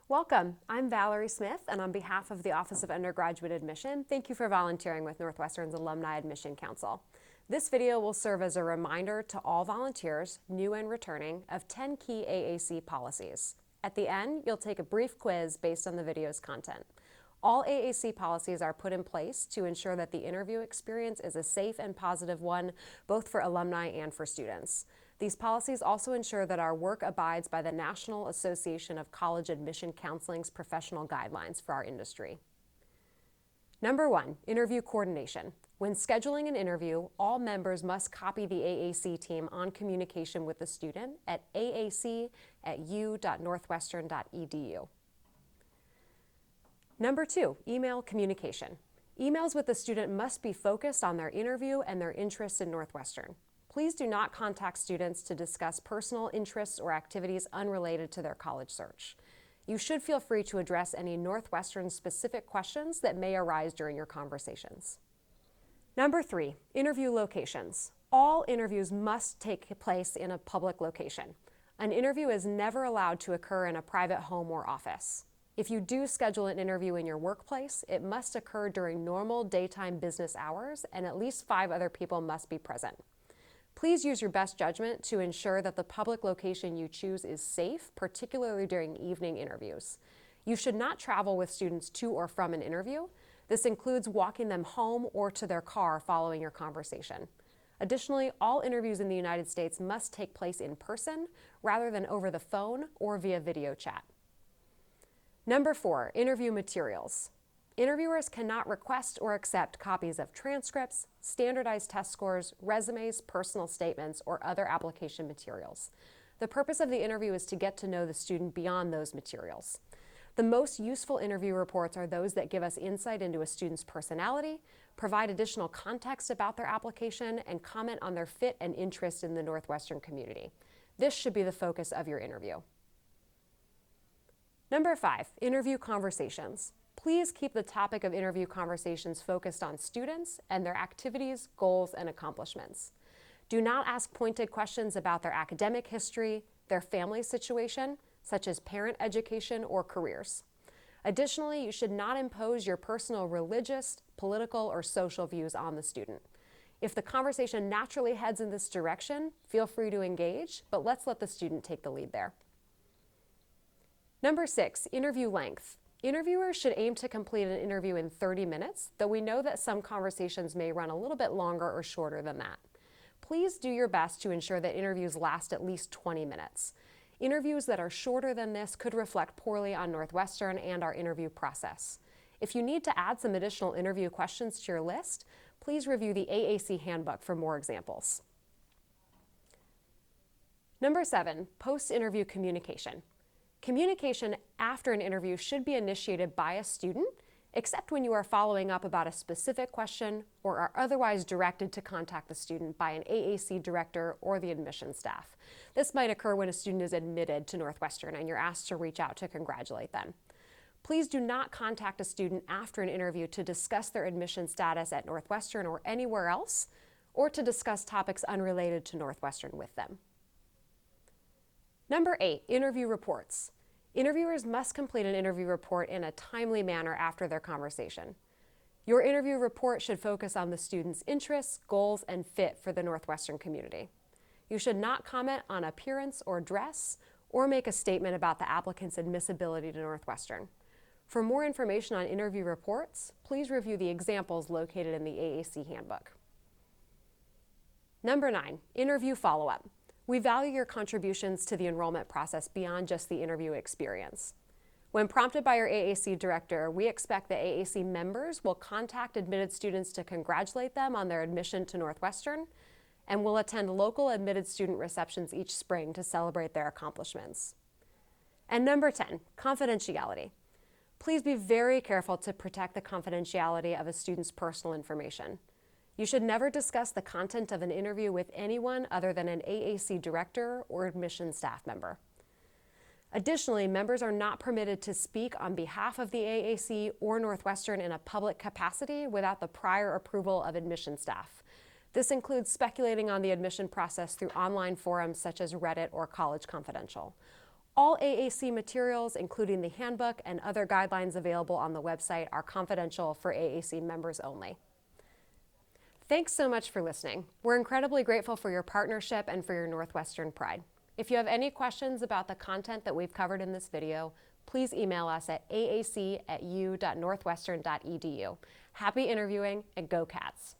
Welcome. I'm Valerie Smith, and on behalf of the Office of Undergraduate Admission, thank you for volunteering with Northwestern's Alumni Admission Council. This video will serve as a reminder to all volunteers, new and returning, of 10 key AAC policies. At the end, you'll take a brief quiz based on the video's content. All AAC policies are put in place to ensure that the interview experience is a safe and positive one, both for alumni and for students. These policies also ensure that our work abides by the National Association of College Admission Counseling's professional guidelines for our industry. Number 1, interview coordination. When scheduling an interview, all members must copy the AAC team on communication with the student at aac@u.northwestern.edu. Number 2, email communication. Emails with the student must be focused on their interview and their interest in Northwestern. Please do not contact students to discuss personal interests or activities unrelated to their college search. You should feel free to address any Northwestern-specific questions that may arise during your conversations. Number 3, interview locations. All interviews must take place in a public location. An interview is never allowed to occur in a private home or office. If you do schedule an interview in your workplace, it must occur during normal daytime business hours, and at least 5 other people must be present. Please use your best judgment to ensure that the public location you choose is safe, particularly during evening interviews. You should not travel with students to or from an interview. This includes walking them home or to their car following your conversation. Additionally, all interviews in the United States must take place in person rather than over the phone or via video chat. Number 4, interview materials. Interviewers cannot request or accept copies of transcripts, standardized test scores, resumes, personal statements, or other application materials. The purpose of the interview is to get to know the student beyond those materials. The most useful interview reports are those that give us insight into a student's personality, provide additional context about their application, and comment on their fit and interest in the Northwestern community. This should be the focus of your interview. Number 5, interview conversations. Please keep the topic of interview conversations focused on students and their activities, goals, and accomplishments. Do not ask pointed questions about their academic history, their family situation, such as parent education or careers. Additionally, you should not impose your personal religious, political, or social views on the student. If the conversation naturally heads in this direction, feel free to engage, but let's let the student take the lead there. Number 6, interview length. Interviewers should aim to complete an interview in 30 minutes, though we know that some conversations may run a little bit longer or shorter than that. Please do your best to ensure that interviews last at least 20 minutes. Interviews that are shorter than this could reflect poorly on Northwestern and our interview process. If you need to add some additional interview questions to your list, please review the AAC handbook for more examples. Number 7, post-interview communication. Communication after an interview should be initiated by a student, except when you are following up about a specific question or are otherwise directed to contact the student by an AAC director or the admissions staff. This might occur when a student is admitted to Northwestern and you're asked to reach out to congratulate them. Please do not contact a student after an interview to discuss their admission status at Northwestern or anywhere else, or to discuss topics unrelated to Northwestern with them. Number 8, interview reports. Interviewers must complete an interview report in a timely manner after their conversation. Your interview report should focus on the student's interests, goals, and fit for the Northwestern community. You should not comment on appearance or dress, or make a statement about the applicant's admissibility to Northwestern. For more information on interview reports, please review the examples located in the AAC handbook. Number 9, interview follow-up. We value your contributions to the enrollment process beyond just the interview experience. When prompted by your AAC director, we expect that AAC members will contact admitted students to congratulate them on their admission to Northwestern, and will attend local admitted student receptions each spring to celebrate their accomplishments. And number 10, confidentiality. Please be very careful to protect the confidentiality of a student's personal information. You should never discuss the content of an interview with anyone other than an AAC director or admissions staff member. Additionally, members are not permitted to speak on behalf of the AAC or Northwestern in a public capacity without the prior approval of admissions staff. This includes speculating on the admission process through online forums such as Reddit or College Confidential. All AAC materials, including the handbook and other guidelines available on the website, are confidential for AAC members only. Thanks so much for listening. We're incredibly grateful for your partnership and for your Northwestern pride. If you have any questions about the content that we've covered in this video, please email us at aac@u.northwestern.edu. Happy interviewing, and go Cats!